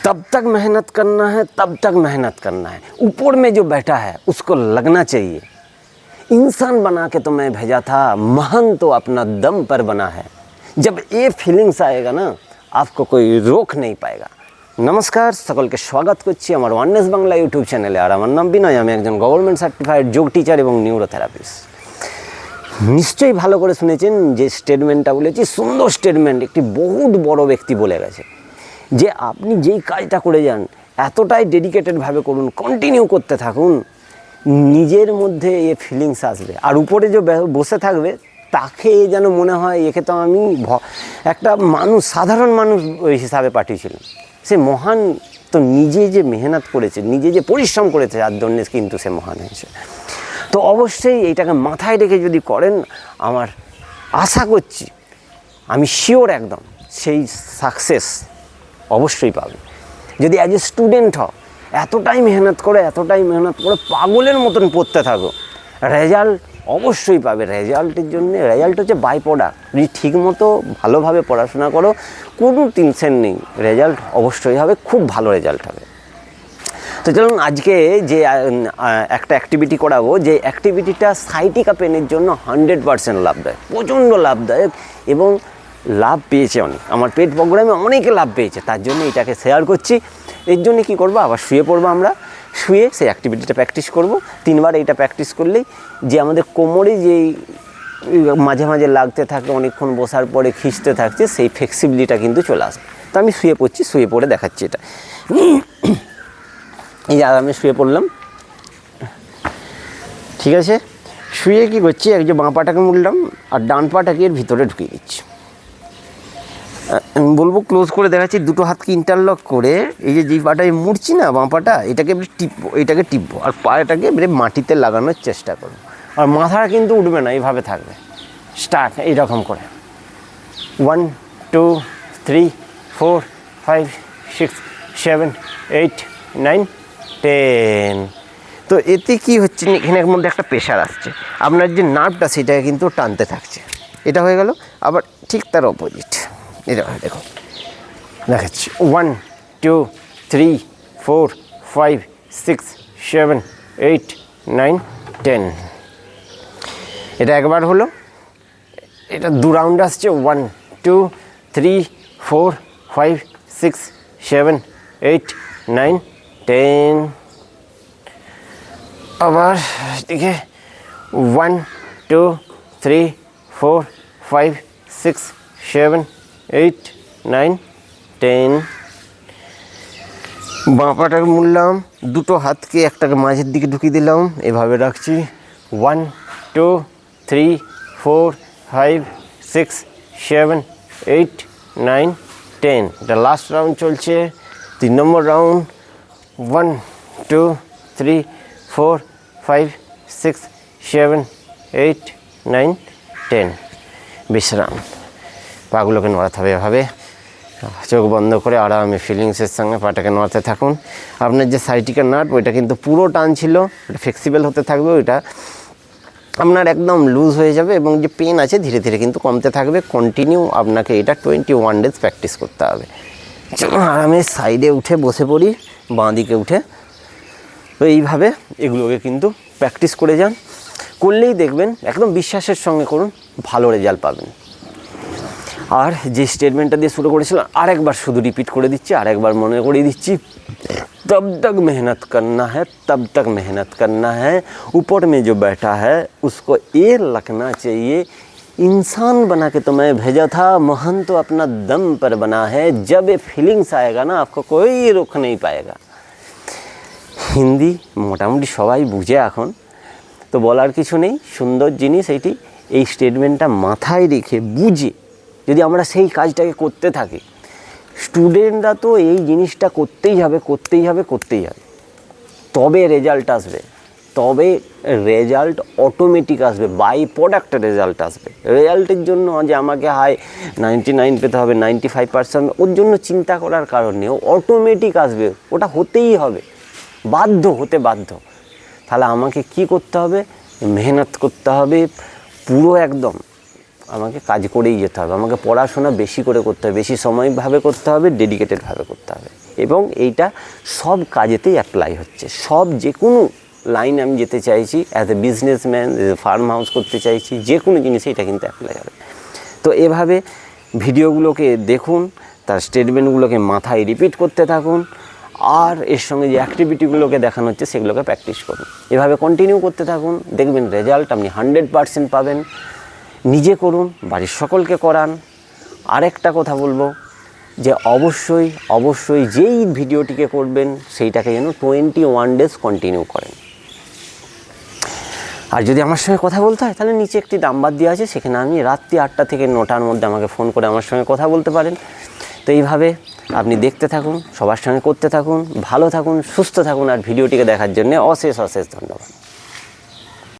तब तक मेहनत करना है, तब तक मेहनत करना है। ऊपर में जो बैठा है उसको लगना चाहिए। इंसान बना के तो मैं भेजा था, महान तो अपना दम पर बना है। जब ये फीलिंग्स आएगा ना, आपको कोई रोक नहीं पाएगा। नमस्कार, सकलके स्वागत करছি আমার ওয়াননেস বাংলা ইউটিউব চ্যানেলে। আর আমার নাম বিনয়, আমি একজন গভর্নমেন্ট সার্টিফাইড যোগ টিচার এবং নিউরোথেরাপিস্ট। নিশ্চয়ই ভালো করে শুনেছেন যে স্টেটমেন্টটা বলেছি, সুন্দর স্টেটমেন্ট, একটি বহুত বড় ব্যক্তি বলে গেছে যে আপনি যেই কাজটা করে যান এতটাই ডেডিকেটেডভাবে করুন, কন্টিনিউ করতে থাকুন, নিজের মধ্যে এ ফিলিংস আসবে। আর উপরে যে বসে থাকবে তাকে যেন মনে হয় একে তো আমি একটা মানুষ, সাধারণ মানুষ ওই হিসাবে পাঠিয়েছিলাম। সে মহান তো নিজে যে মেহনত করেছে, নিজে যে পরিশ্রম করেছে, যার জন্য কিন্তু সে মহান হয়েছে। তো অবশ্যই এইটাকে মাথায় রেখে যদি করেন, আমার আশা করছি, আমি শিওর একদম সেই সাকসেস অবশ্যই পাবে। যদি অ্যাজ এ স্টুডেন্ট হও, এতটাই মেহনত করে পাগলের মতন পড়তে থাকো, রেজাল্ট অবশ্যই পাবে। রেজাল্টের জন্য, রেজাল্ট হচ্ছে বাই প্রোডাক্ট। যদি ঠিকমতো ভালোভাবে পড়াশোনা করো, কোনো টেনশন নেই, রেজাল্ট অবশ্যই হবে, খুব ভালো রেজাল্ট হবে। তো চলুন আজকে যে একটা অ্যাক্টিভিটি করাবো, যে অ্যাক্টিভিটিটা সাইটিকা পেনের জন্য 100% লাভদায়ক, প্রচণ্ড লাভদায়ক, এবং লাভ পেয়েছে অনেক। আমার পেট প্রোগ্রামে অনেকে লাভ পেয়েছে, তার জন্য এটাকে শেয়ার করছি। এর জন্য কী করবো, আবার শুয়ে পড়বো। আমরা শুয়ে সেই অ্যাক্টিভিটিটা প্র্যাকটিস করব। 3 বার এইটা প্র্যাকটিস করলেই যে আমাদের কোমরে যেই মাঝে মাঝে লাগতে থাকে, অনেকক্ষণ বসার পরে খিঁচতে থাকছে, সেই ফ্লেক্সিবিলিটিটা কিন্তু চলে আসবে। তো আমি শুয়ে পড়ছি, শুয়ে পড়ে দেখাচ্ছি এটা। এই যে আমি শুয়ে পড়লাম, ঠিক আছে। শুয়ে কী করছি, এক যে বাঁ পাটাকে মুড়লাম আর ডান পাটাকে এর ভিতরে ঢুকিয়ে দিচ্ছি। আমি বলবো ক্লোজ করে দেখাচ্ছি, দুটো হাতকে ইন্টারলক করে এই যে যেই পাটায় মুড়ছি না, বাঁ পাটা, এটাকে টিপবো, এটাকে টিপবো, আর পাটাকে এবারে মাটিতে লাগানোর চেষ্টা করবো। আর মাথাটা কিন্তু উঠবে না, এইভাবে থাকবে। স্টার্ট এইরকম করে 1 2 3 4 5 6 7 8 9 10। তো এতে কি হচ্ছে, এখানের মধ্যে একটা প্রেশার আসছে, আপনার যে নার্ভটা সেটাকে কিন্তু টানতে থাকছে। এটা হয়ে গেল। আবার ঠিক তার অপোজিট, এটা দেখো দেখাচ্ছি 1 2 3 4 5 6 7 8 9 10। এটা একবার হলো, এটা 2 রাউন্ড আসছে, 1 2 3 4 5 6 7 8 9 10। আবার এদিকে 1 2 3 4 5 6 7 8 9 10। বাঁ পাটার মুড়লাম, দুটো হাতকে একটাকে মাঝের দিকে ঢুকিয়ে দিলাম, এভাবে রাখছি। 1 2 3 4 5 6 7 8 9 10। এটা লাস্ট রাউন্ড চলছে, 3 নম্বর রাউন্ড। 1 2 3 4 5 6 7 8 9 10। বিশ্রাম। পাগুলোকে নড়াতে হবে এভাবে, চোখ বন্ধ করে আরামে ফিলিংসের সঙ্গে পাটাকে নড়াতে থাকুন। আপনার যে সাইটিকা নার্ভ, ওইটা কিন্তু পুরো টান ছিল, এটা ফ্লেক্সিবল হতে থাকবে, ওইটা আপনার একদম লুজ হয়ে যাবে, এবং যে পেন আছে ধীরে ধীরে কিন্তু কমতে থাকবে। কন্টিনিউ আপনাকে এটা 21 ডেজ প্র্যাকটিস করতে হবে। চলুন আরামে সাইডে উঠে বসে পড়ি, বাঁ দিকে উঠে। তো এইভাবে এগুলোকে কিন্তু প্র্যাকটিস করে যান, করলেই দেখবেন, একদম বিশ্বাসের সঙ্গে করুন, ভালো রেজাল্ট পাবেন। আর যে স্টেটমেন্টটা দিয়ে শুরু করেছিলাম, আরেকবার শুধু রিপিট করে দিচ্ছি, আরেকবার মনে করিয়ে দিচ্ছি, तब तक मेहनत करना है, तब तक मेहनत करना है। ऊपर में जो बैठा है उसको ये लगना चाहिए, इंसान बना के तो मैं भेजा था, महान तो अपना दम पर बना है। जब ये फीलिंग्स आएगा ना, आपको कोई रोक नहीं पाएगा। হিন্দি মোটামুটি সবাই বুঝে এখন, তো বলার কিছু নেই। সুন্দর জিনিস এইটি, এই স্টেটমেন্টটা মাথায় রেখে বুঝে যদি আমরা সেই কাজটাকে করতে থাকি, স্টুডেন্টরা তো এই জিনিসটা করতেই হবে, তবে রেজাল্ট আসবে, তবে রেজাল্ট অটোমেটিক আসবে, বাই প্রোডাক্টের রেজাল্ট আসবে। রেজাল্টের জন্য যে আমাকে 99 পেতে হবে, 95%, ওর জন্য চিন্তা করার কারণ নেই, অটোমেটিক আসবে, ওটা হতেই হবে, হতে বাধ্য। তাহলে আমাকে কি করতে হবে, মেহনত করতে হবে, পুরো একদম আমাকে কাজ করেই যেতে হবে, আমাকে পড়াশোনা বেশি করে করতে হবে, বেশি সময়ভাবে করতে হবে, ডেডিকেটেডভাবে করতে হবে। এবং এইটা সব কাজেতেই অ্যাপ্লাই হচ্ছে, সব যে কোনো লাইনে আমি যেতে চাইছি, as a businessman, farm house করতে চাইছি, যে কোনো জিনিসে এটা কিন্তু অ্যাপ্লাই হবে। তো এভাবে ভিডিওগুলোকে দেখুন, তার স্টেটমেন্টগুলোকে মাথায় রিপিট করতে থাকুন, আর এর সঙ্গে যে অ্যাক্টিভিটিগুলোকে দেখানো হচ্ছে সেগুলোকে প্র্যাকটিস করুন। এভাবে কন্টিনিউ করতে থাকুন, দেখবেন রেজাল্ট আপনি 100% পাবেন। নিজে করুন, বাড়ির সকলকে করান। আরেকটা কথা বলবো যে অবশ্যই যেই ভিডিওটিকে করবেন সেইটাকে যেন 21 ডেজ কন্টিনিউ করেন। আর যদি আমার সঙ্গে কথা বলতে হয় তাহলে নিচে একটি নাম্বার দেওয়া আছে, সেখানে আমি রাত্রি 8টা থেকে 9টার মধ্যে আমাকে ফোন করে আমার সঙ্গে কথা বলতে পারেন। তো এইভাবে আপনি দেখতে থাকুন, সবার সঙ্গে করতে থাকুন, ভালো থাকুন, সুস্থ থাকুন। আর ভিডিওটিকে দেখার জন্য অশেষ ধন্যবাদ।